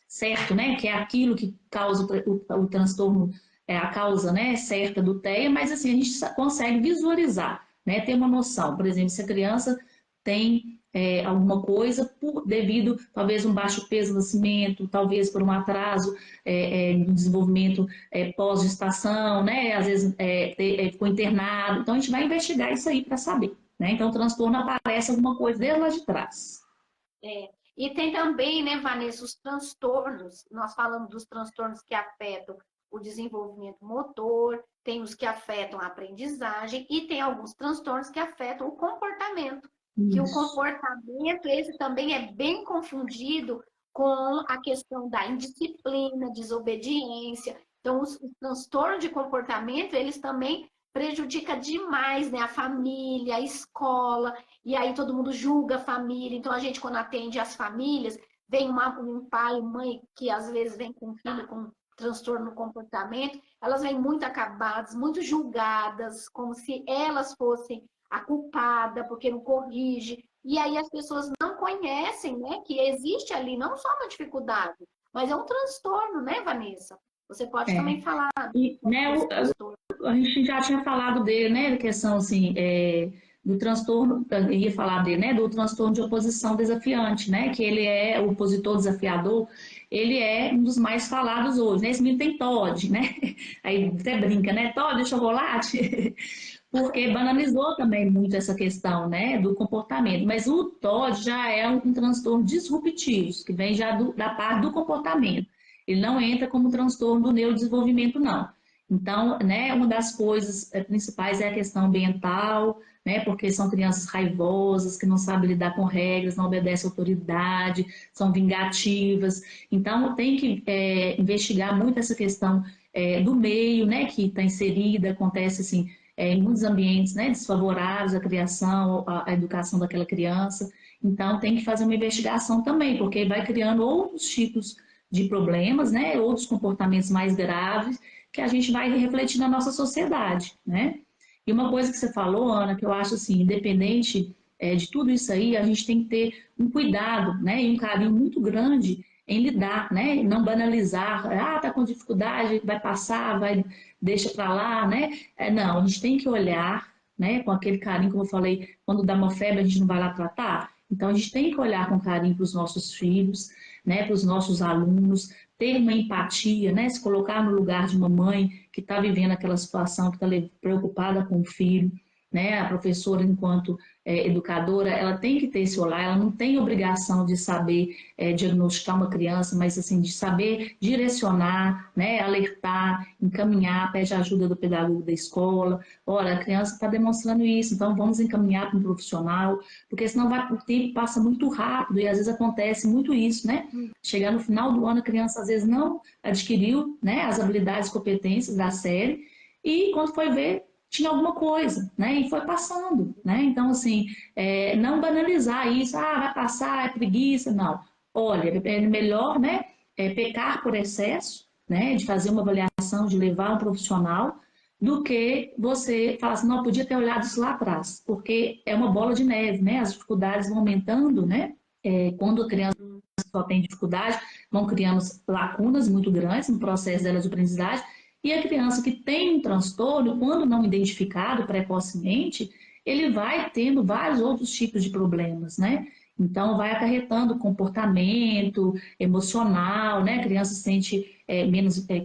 certo, né, que é aquilo que causa o transtorno, a causa, né, certa do TEA, mas assim, a gente consegue visualizar, né? Ter uma noção. Por exemplo, se a criança tem alguma coisa devido, talvez, um baixo peso no nascimento, talvez por um atraso no desenvolvimento pós-gestação, né? Às vezes ficou internado. Então, a gente vai investigar isso aí para saber, né? Então, o transtorno aparece alguma coisa desde lá de trás. E tem também, né, Vanessa, os transtornos. Nós falamos dos transtornos que afetam o desenvolvimento motor, tem os que afetam a aprendizagem e tem alguns transtornos que afetam o comportamento. Que o comportamento, esse também é bem confundido com a questão da indisciplina, desobediência. Então, os transtornos de comportamento, eles também prejudicam demais, né, a família, a escola, e aí todo mundo julga a família. Então, a gente, quando atende as famílias, vem um pai, mãe, que às vezes vem com um filho com transtorno no comportamento, elas vêm muito acabadas, muito julgadas, como se elas fossem a culpada, porque não corrige. E aí as pessoas não conhecem, né, que existe ali não só uma dificuldade, mas é um transtorno, né, Vanessa? Você pode também falar E, né, desse transtorno. a gente já tinha falado dele, né, a questão assim, do transtorno, eu ia falar dele, né, do transtorno de oposição desafiante, né, que ele é o opositor desafiador, ele é um dos mais falados hoje, né, esse menino tem TOD, né, aí até brinca, né, TOD de chocolate, porque banalizou também muito essa questão, né, do comportamento, mas o TOD já é um transtorno disruptivo, que vem já da parte do comportamento, ele não entra como transtorno do neurodesenvolvimento, não. Então, né, uma das coisas principais é a questão ambiental, né, porque são crianças raivosas, que não sabem lidar com regras, não obedecem à autoridade, são vingativas. Então, tem que investigar muito essa questão do meio, né, que está inserida, acontece assim, em muitos ambientes, né, desfavoráveis à criação, à educação daquela criança. Então, tem que fazer uma investigação também, porque vai criando outros tipos de problemas, né, outros comportamentos mais graves, que a gente vai refletir na nossa sociedade, né? E uma coisa que você falou, Ana, que eu acho assim, independente de tudo isso aí, a gente tem que ter um cuidado, né, e um carinho muito grande em lidar, né, e não banalizar, tá com dificuldade, vai passar, deixa para lá, né? Não, a gente tem que olhar, né, com aquele carinho, como eu falei, quando dá uma febre a gente não vai lá tratar. Então a gente tem que olhar com carinho para os nossos filhos, né, para os nossos alunos, ter uma empatia, né, se colocar no lugar de uma mãe que está vivendo aquela situação, que está preocupada com o filho, né, a professora, enquanto educadora, ela tem que ter esse olhar, ela não tem obrigação de saber diagnosticar uma criança, mas assim, de saber direcionar, né, alertar, encaminhar, pede ajuda do pedagogo da escola, olha, a criança está demonstrando isso, então vamos encaminhar para um profissional, porque senão o tempo passa muito rápido e às vezes acontece muito isso, né? Chegar no final do ano, a criança às vezes não adquiriu, né, as habilidades e competências da série e quando foi ver, tinha alguma coisa, né? E foi passando, né? Então, assim, não banalizar isso, vai passar, é preguiça, não. Olha, é melhor, né, pecar por excesso, né, de fazer uma avaliação, de levar um profissional, do que você falar assim, não, podia ter olhado isso lá atrás, porque é uma bola de neve, né? As dificuldades vão aumentando, né? Quando a criança só tem dificuldade, vão criando lacunas muito grandes no processo dela de aprendizagem, e a criança que tem um transtorno, quando não identificado precocemente, ele vai tendo vários outros tipos de problemas, né? Então, vai acarretando comportamento emocional, né? A criança se sente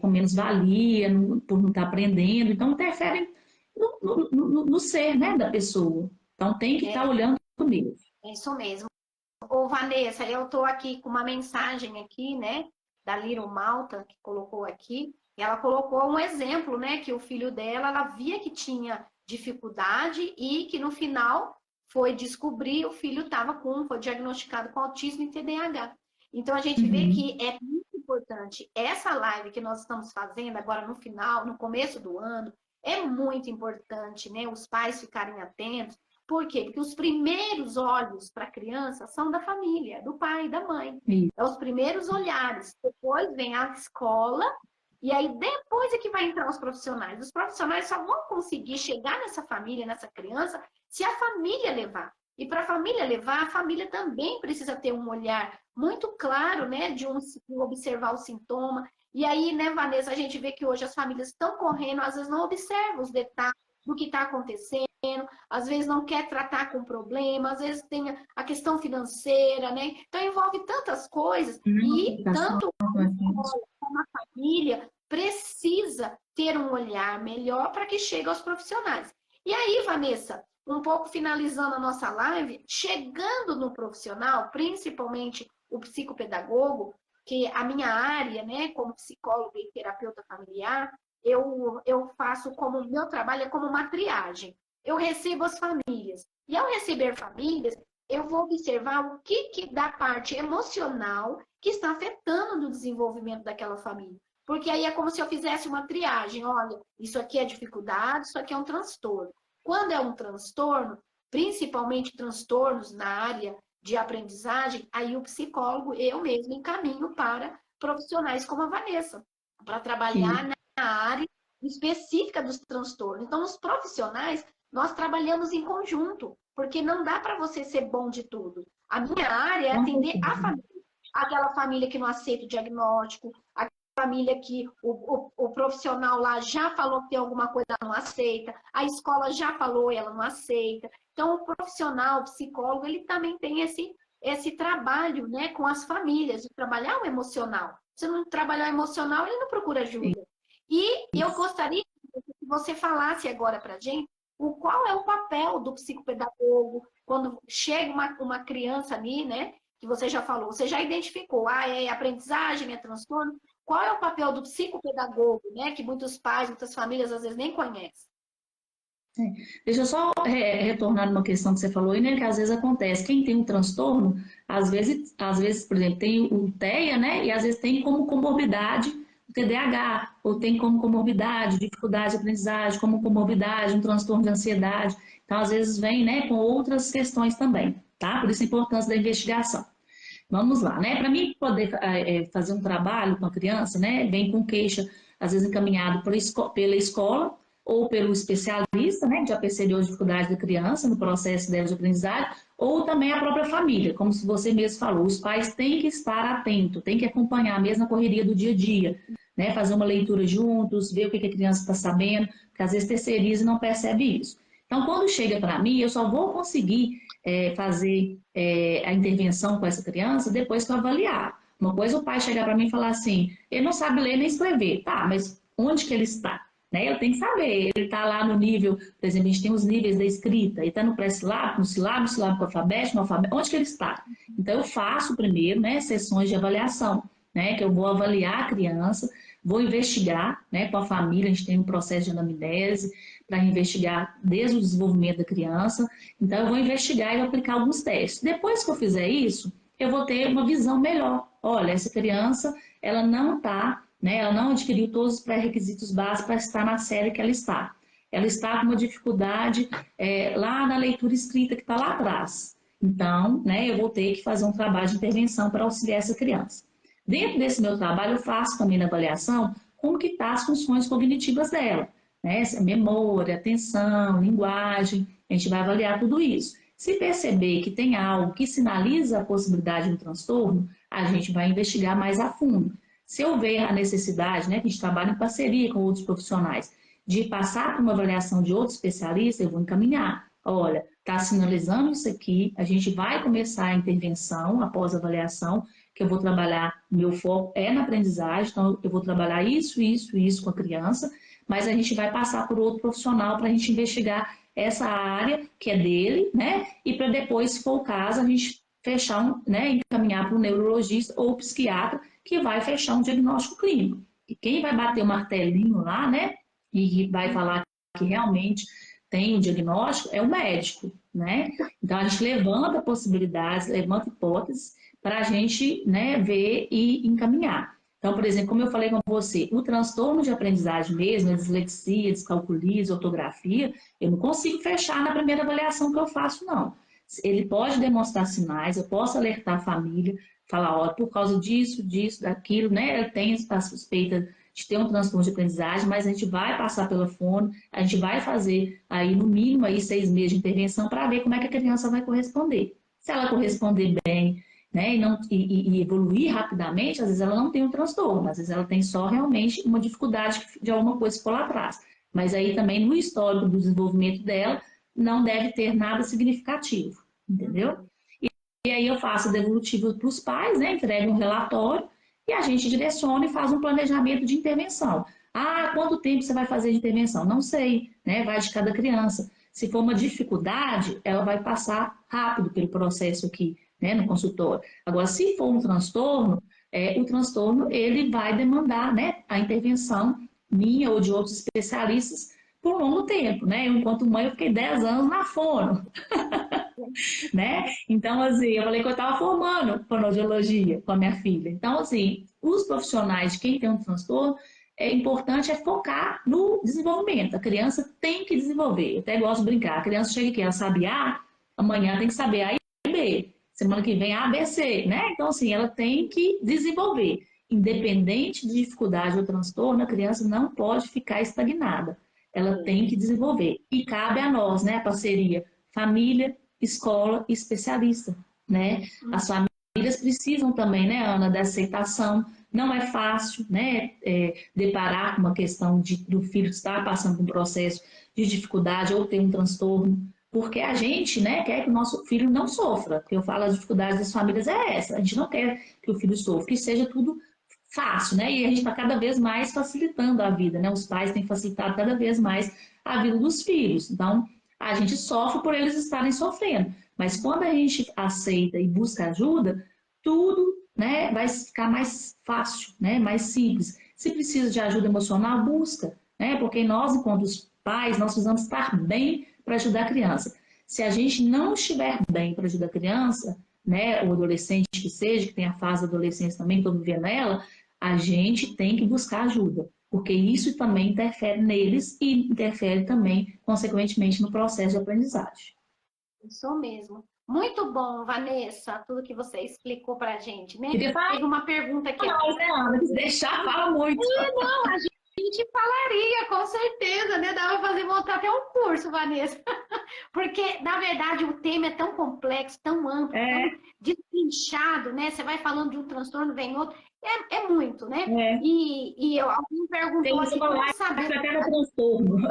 com menos valia por não estar aprendendo. Então, interfere no ser, né, da pessoa. Então, tem que estar olhando comigo. É isso mesmo. Ô, Vanessa, eu estou aqui com uma mensagem aqui, né, da Little Malta, que colocou aqui. E ela colocou um exemplo, né, que o filho dela, ela via que tinha dificuldade e que no final foi descobrir, o filho foi diagnosticado com autismo e TDAH. Então a gente vê que é muito importante. Essa live que nós estamos fazendo agora no final, no começo do ano, é muito importante, né, os pais ficarem atentos. Por quê? Porque os primeiros olhos para a criança são da família, do pai e da mãe. É os primeiros olhares. Depois vem a escola, e aí depois é que vai entrar os profissionais. Os profissionais só vão conseguir chegar nessa família, nessa criança, se a família levar. E para a família levar, a família também precisa ter um olhar muito claro, né, de observar o sintoma. E aí, né, Vanessa, a gente vê que hoje as famílias estão correndo, às vezes não observam os detalhes do que está acontecendo. às vezes não quer tratar com problema, às vezes tem a questão financeira, né? Então envolve tantas coisas e tanto a família precisa ter um olhar melhor para que chegue aos profissionais. E aí, Vanessa, um pouco finalizando a nossa live, chegando no profissional, principalmente o psicopedagogo, que a minha área, né, como psicóloga e terapeuta familiar, eu faço como, meu trabalho é como uma triagem. Eu recebo as famílias. E ao receber famílias, eu vou observar o que da parte emocional que está afetando no desenvolvimento daquela família. Porque aí é como se eu fizesse uma triagem. Olha, isso aqui é dificuldade, isso aqui é um transtorno. Quando é um transtorno, principalmente transtornos na área de aprendizagem, aí o psicólogo, eu mesmo, encaminho para profissionais como a Vanessa, para trabalhar na área específica dos transtornos. Então, os profissionais, nós trabalhamos em conjunto, porque não dá para você ser bom de tudo. A minha área é atender a família. Aquela família que não aceita o diagnóstico, aquela família que o profissional lá já falou que tem alguma coisa, ela não aceita, a escola já falou e ela não aceita. Então, o profissional, o psicólogo, ele também tem esse trabalho, né, com as famílias, de trabalhar o emocional. Se não trabalhar o emocional, ele não procura ajuda. E eu gostaria que você falasse agora para a gente qual é o papel do psicopedagogo quando chega uma criança ali, né, que você já falou, você já identificou, é aprendizagem, é transtorno. Qual é o papel do psicopedagogo, né, que muitos pais, muitas famílias às vezes nem conhecem? Deixa eu só retornar numa questão que você falou aí, né, que às vezes acontece. Quem tem um transtorno, às vezes, por exemplo, tem o TEA, né, e às vezes tem como comorbidade o TDAH, ou tem como comorbidade dificuldade de aprendizagem, como comorbidade um transtorno de ansiedade. Então, às vezes, vem, né, com outras questões também, tá? Por isso a importância da investigação. Vamos lá, né? Para mim poder fazer um trabalho com a criança, né? Vem com queixa, às vezes encaminhado pela escola ou pelo especialista, né? Que já percebeu a dificuldade da criança no processo dela de aprendizagem, ou também a própria família, como você mesmo falou. Os pais têm que estar atentos, têm que acompanhar mesmo a correria do dia a dia, né? Fazer uma leitura juntos, ver o que a criança está sabendo, porque às vezes terceiriza e não percebe isso. Então, quando chega para mim, eu só vou conseguir fazer a intervenção com essa criança depois que eu avaliar. Uma coisa é o pai chegar para mim e falar assim, ele não sabe ler nem escrever. Tá, mas onde que ele está? Né? Eu tenho que saber, ele está lá no nível, por exemplo, a gente tem os níveis da escrita, ele está no pré-silábico, no silábico alfabético, no alfabeto, onde que ele está? Então eu faço primeiro, né, sessões de avaliação, né, que eu vou avaliar a criança, vou investigar, né, com a família, a gente tem um processo de anamnese para investigar desde o desenvolvimento da criança, então eu vou investigar e vou aplicar alguns testes. Depois que eu fizer isso, eu vou ter uma visão melhor. Olha, essa criança, ela não está, né, ela não adquiriu todos os pré-requisitos básicos para estar na série que ela está. Ela está com uma dificuldade lá na leitura escrita que está lá atrás. Então, né, eu vou ter que fazer um trabalho de intervenção para auxiliar essa criança. Dentro desse meu trabalho, eu faço também na avaliação como que estão as funções cognitivas dela, né? Memória, atenção, linguagem, a gente vai avaliar tudo isso. Se perceber que tem algo que sinaliza a possibilidade de um transtorno, a gente vai investigar mais a fundo. Se houver a necessidade, né, que a gente trabalha em parceria com outros profissionais, de passar por uma avaliação de outro especialista, eu vou encaminhar. Olha, está sinalizando isso aqui, a gente vai começar a intervenção após a avaliação, que eu vou trabalhar, meu foco é na aprendizagem, então eu vou trabalhar isso com a criança, mas a gente vai passar por outro profissional para a gente investigar essa área que é dele, né? E para depois, se for o caso, a gente fechar, né, encaminhar para o neurologista ou o psiquiatra, que vai fechar um diagnóstico clínico. E quem vai bater o martelinho lá, né, e vai falar que realmente tem o diagnóstico é o médico, né? Então a gente levanta possibilidades, levanta hipóteses para a gente, né, ver e encaminhar. Então, por exemplo, como eu falei com você, o transtorno de aprendizagem mesmo, a dislexia, descalculia, ortografia, eu não consigo fechar na primeira avaliação que eu faço, não. Ele pode demonstrar sinais, eu posso alertar a família, falar, ó, por causa disso, daquilo, né, ele tem a suspeita de ter um transtorno de aprendizagem, mas a gente vai passar pela fono, a gente vai fazer aí no mínimo aí 6 meses de intervenção para ver como é que a criança vai corresponder. Se ela corresponder bem, né, e evoluir rapidamente, às vezes ela não tem um transtorno, às vezes ela tem só realmente uma dificuldade de alguma coisa que ficou lá atrás. Mas aí também no histórico do desenvolvimento dela, não deve ter nada significativo, entendeu? E aí eu faço a devolutiva para os pais, né? Entrego um relatório e a gente direciona e faz um planejamento de intervenção. Ah, quanto tempo você vai fazer de intervenção? Não sei, né? Vai de cada criança. Se for uma dificuldade, ela vai passar rápido pelo processo aqui, né, no consultório. Agora, se for um transtorno, o transtorno ele vai demandar, né, a intervenção minha ou de outros especialistas por um longo tempo, né? Eu, enquanto mãe, eu fiquei 10 anos na fono, né? Então, assim, eu falei que eu estava formando fonoaudiologia com a minha filha. Então, assim, os profissionais de quem tem um transtorno, é importante focar no desenvolvimento. A criança tem que desenvolver. Eu até gosto de brincar. A criança chega aqui, ela sabe A, amanhã tem que saber A e B. Semana que vem A, B, C, né? Então, assim, ela tem que desenvolver. Independente de dificuldade ou transtorno, a criança não pode ficar estagnada. Ela tem que desenvolver. E cabe a nós, né? A parceria família, escola e especialista, né? As famílias precisam também, né, Ana, da aceitação. Não é fácil, né, deparar com uma questão do filho estar passando por um processo de dificuldade ou ter um transtorno, porque a gente, né, quer que o nosso filho não sofra. Eu falo, as dificuldades das famílias é essa. A gente não quer que o filho sofra, que seja tudo fácil, né? E a gente está cada vez mais facilitando a vida, né? Os pais têm facilitado cada vez mais a vida dos filhos. Então, a gente sofre por eles estarem sofrendo. Mas quando a gente aceita e busca ajuda, tudo, né, vai ficar mais fácil, né, mais simples. Se precisa de ajuda emocional, busca, né, porque nós, enquanto os pais, nós precisamos estar bem para ajudar a criança. Se a gente não estiver bem para ajudar a criança, né, ou adolescente que seja, que tem a fase da adolescência também, todo vê nela, a gente tem que buscar ajuda, porque isso também interfere neles e interfere também, consequentemente, no processo de aprendizagem. Isso mesmo. Muito bom, Vanessa, tudo que você explicou para a gente, né? Queria falar Teve uma pergunta aqui. mais, né, Ana? Se deixar, fala muito. Não, a gente falaria, com certeza, né? Dava para fazer montar até um curso, Vanessa. Porque, na verdade, o tema é tão complexo, tão amplo, tão destrinchado, né? Você vai falando de um transtorno, vem outro. É muito, né? E alguém perguntou aqui como saber. Até no transtorno.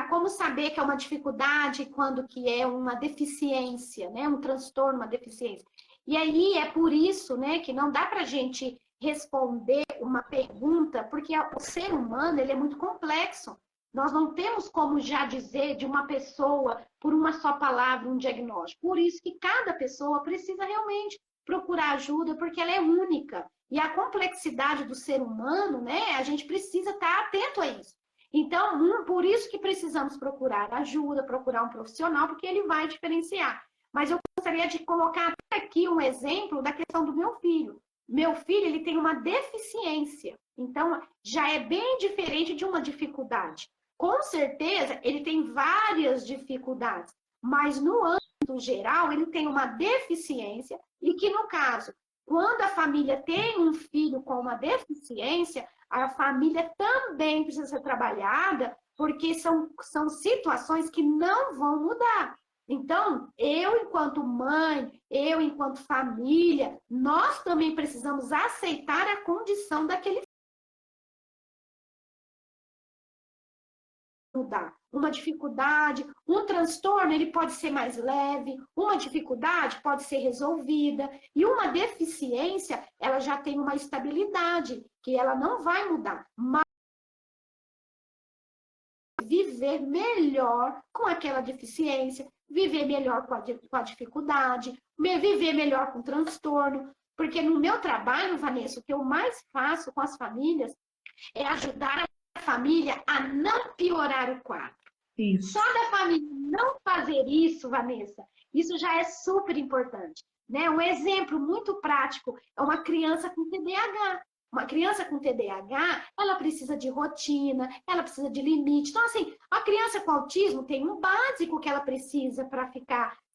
Como saber que é uma dificuldade quando que é uma deficiência, né? Um transtorno, uma deficiência. E aí é por isso, né, que não dá para a gente responder uma pergunta, porque o ser humano ele é muito complexo. Nós não temos como já dizer de uma pessoa por uma só palavra um diagnóstico. Por isso que cada pessoa precisa realmente procurar ajuda, porque ela é única. E a complexidade do ser humano, né, a gente precisa estar atento a isso. Então, por isso que precisamos procurar ajuda, procurar um profissional, porque ele vai diferenciar. Mas eu gostaria de colocar aqui um exemplo da questão do meu filho. Meu filho, ele tem uma deficiência. Então, já é bem diferente de uma dificuldade. Com certeza, ele tem várias dificuldades, mas no âmbito geral, ele tem uma deficiência e que, no caso, quando a família tem um filho com uma deficiência, a família também precisa ser trabalhada, porque são situações que não vão mudar. Então, eu, enquanto mãe, eu, enquanto família, nós também precisamos aceitar a condição daquele mudar. Uma dificuldade, um transtorno, ele pode ser mais leve, uma dificuldade pode ser resolvida, e uma deficiência, ela já tem uma estabilidade, que ela não vai mudar, mas viver melhor com aquela deficiência, viver melhor com a dificuldade, viver melhor com o transtorno, porque no meu trabalho, Vanessa, o que eu mais faço com as famílias é ajudar a família a não piorar o quadro. Isso. Só da família não fazer isso, Vanessa, isso já é super importante. Né? Um exemplo muito prático é uma criança com TDAH. Uma criança com TDAH, ela precisa de rotina, ela precisa de limite. Então, assim, a criança com autismo tem um básico que ela precisa para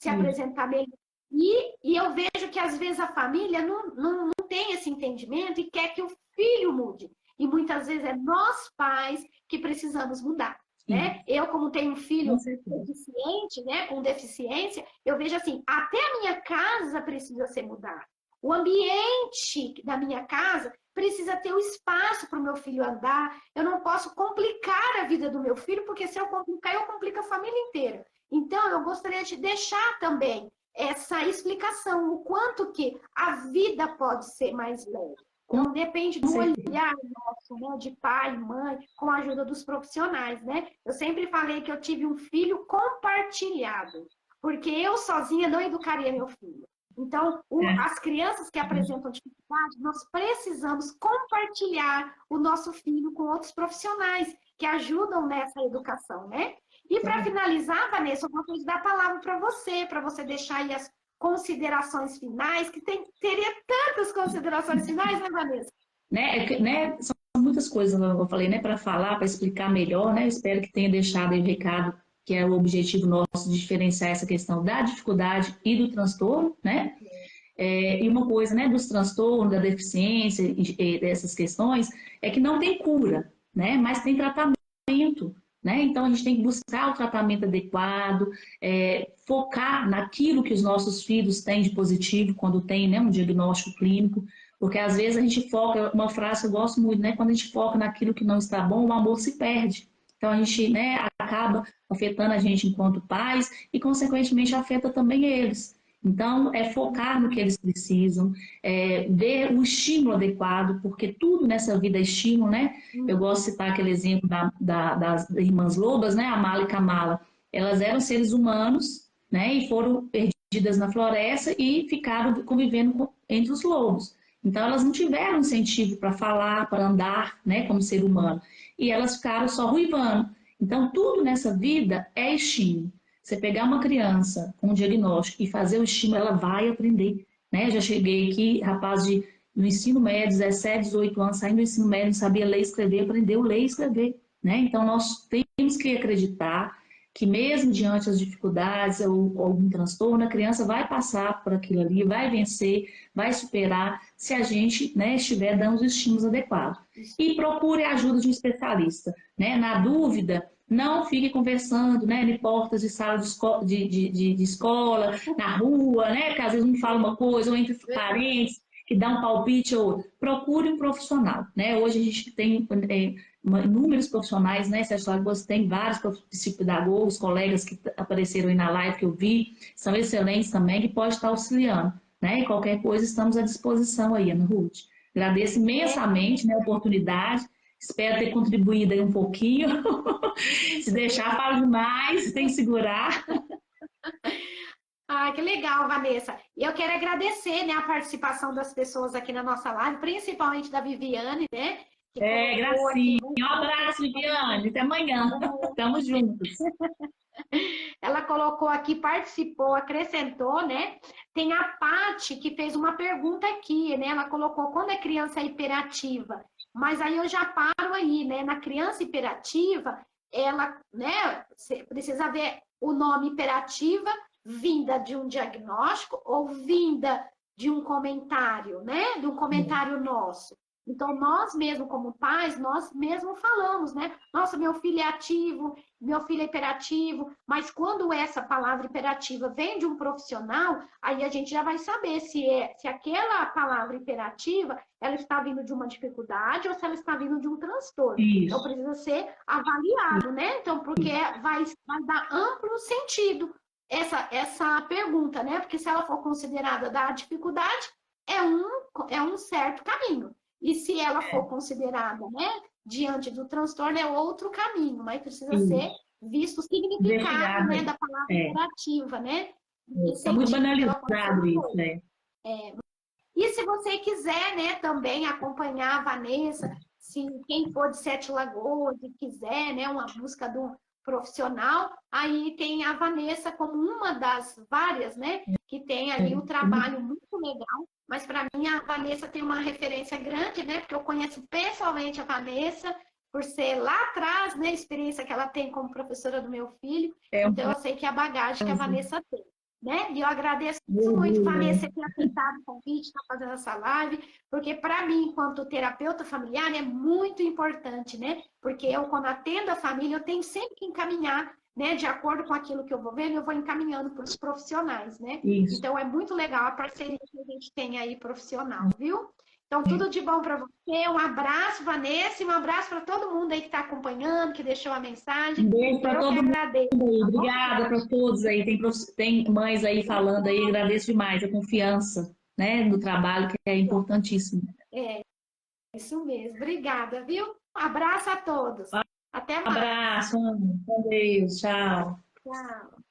se apresentar melhor. E eu vejo que, às vezes, a família não tem esse entendimento e quer que o filho mude. E muitas vezes é nós, pais, que precisamos mudar. Né? Eu, como tenho um filho deficiente, né, com deficiência, eu vejo assim, até a minha casa precisa ser mudada. O ambiente da minha casa precisa ter o espaço para o meu filho andar, eu não posso complicar a vida do meu filho, porque se eu complicar, eu complico a família inteira. Então, eu gostaria de deixar também essa explicação, o quanto que a vida pode ser mais leve. Então, depende do olhar nosso, né, de pai, mãe, com a ajuda dos profissionais, né? Eu sempre falei que eu tive um filho compartilhado, porque eu sozinha não educaria meu filho. Então, as crianças que apresentam dificuldade, nós precisamos compartilhar o nosso filho com outros profissionais que ajudam nessa educação, né? E para finalizar, Vanessa, eu gostaria de dar a palavra para você deixar aí as considerações finais, que teria tantas considerações finais, né, Vanessa? São muitas coisas, como eu falei, né, para falar, para explicar melhor, né? Eu espero que tenha deixado aí o recado, que é o objetivo nosso de diferenciar essa questão da dificuldade e do transtorno, né? E uma coisa, né, dos transtornos, da deficiência e dessas questões, é que não tem cura, né? Mas tem tratamento, né? Então a gente tem que buscar o tratamento adequado, focar naquilo que os nossos filhos têm de positivo quando tem, né, um diagnóstico clínico, porque às vezes a gente foca, uma frase que eu gosto muito, né? Quando a gente foca naquilo que não está bom, o amor se perde. Então a gente, né, acaba afetando a gente enquanto pais e consequentemente afeta também eles. Então, é focar no que eles precisam, ver o estímulo adequado, porque tudo nessa vida é estímulo, né? Eu gosto de citar aquele exemplo das irmãs lobas, né? A Mala e Kamala. Elas eram seres humanos, né? E foram perdidas na floresta e ficaram convivendo entre os lobos. Então, elas não tiveram incentivo para falar, para andar, né? Como ser humano. E elas ficaram só ruivando. Então, tudo nessa vida é estímulo. Você pegar uma criança com um diagnóstico e fazer o estímulo, ela vai aprender, né? Já cheguei aqui, rapaz no ensino médio, 17, 18 anos, saindo do ensino médio, não sabia ler e escrever, aprendeu a ler e escrever, né? Então, nós temos que acreditar que mesmo diante das dificuldades ou algum transtorno, a criança vai passar por aquilo ali, vai vencer, vai superar, se a gente, né, estiver dando os estímulos adequados. E procure a ajuda de um especialista, né? Na dúvida, não fique conversando, né, em portas de sala de escola, na rua, né, que às vezes um fala uma coisa, ou entre parentes, que dá um palpite, ou procure um profissional, né? Hoje a gente tem inúmeros profissionais, né, Sérgio Lagoas tem vários psicopedagogos, colegas que apareceram aí na live que eu vi, são excelentes também, que pode estar auxiliando, né? E qualquer coisa estamos à disposição aí, Ana Ruth. Agradeço imensamente, né, a oportunidade. Espero ter contribuído aí um pouquinho. Se deixar, falo demais, tem que segurar. Ah, que legal, Vanessa. E eu quero agradecer, né, a participação das pessoas aqui na nossa live, principalmente da Viviane, né? Gracinha. Um abraço, Viviane. Até amanhã. Estamos juntos. Ela colocou aqui, participou, acrescentou, né? Tem a Paty que fez uma pergunta aqui, né? Ela colocou quando a criança é hiperativa. Mas aí eu já paro aí, né? Na criança hiperativa, ela, né? Precisa ver o nome hiperativa vinda de um diagnóstico ou vinda de um comentário, né? De um comentário nosso. Então, nós mesmo, como pais, nós mesmo falamos, né? Nossa, meu filho é ativo, meu filho é hiperativo, mas quando essa palavra hiperativa vem de um profissional, aí a gente já vai saber se aquela palavra hiperativa, ela está vindo de uma dificuldade ou se ela está vindo de um transtorno. Isso. Então, precisa ser avaliado, né? Então, porque vai dar amplo sentido essa pergunta, né? Porque se ela for considerada da dificuldade, é um certo caminho. E se ela for considerada, né, diante do transtorno, é outro caminho, mas precisa ser visto o significado, né, da palavra hiperativa, né? Está muito banalizado isso, né? E se você quiser, né, também acompanhar a Vanessa, se quem for de Sete Lagoas e quiser, né, uma busca do profissional, aí tem a Vanessa como uma das várias, né, que tem ali um trabalho muito legal. Mas para mim a Vanessa tem uma referência grande, né? Porque eu conheço pessoalmente a Vanessa, por ser lá atrás, né? A experiência que ela tem como professora do meu filho. Então eu sei que é a bagagem que a Vanessa tem, né? E eu agradeço muito, Vanessa, ter aceitado o convite, estar fazendo essa live, porque para mim, enquanto terapeuta familiar, é muito importante, né? Porque eu, quando atendo a família, eu tenho sempre que encaminhar, né, de acordo com aquilo que eu vou vendo, eu vou encaminhando para os profissionais, né? Isso. Então, é muito legal a parceria que a gente tem aí profissional, viu? Então, tudo de bom para você. Um abraço, Vanessa, e um abraço para todo mundo aí que está acompanhando, que deixou a mensagem. Um beijo para Eu que todo mundo agradeço, aí. tá bom? Obrigada para todos aí. Tem mães aí falando aí. Agradeço demais a confiança, né, no trabalho que é importantíssimo. É, isso mesmo. Obrigada, viu? Um abraço a todos. Até Um mais. abraço, com Deus, tchau. Tchau.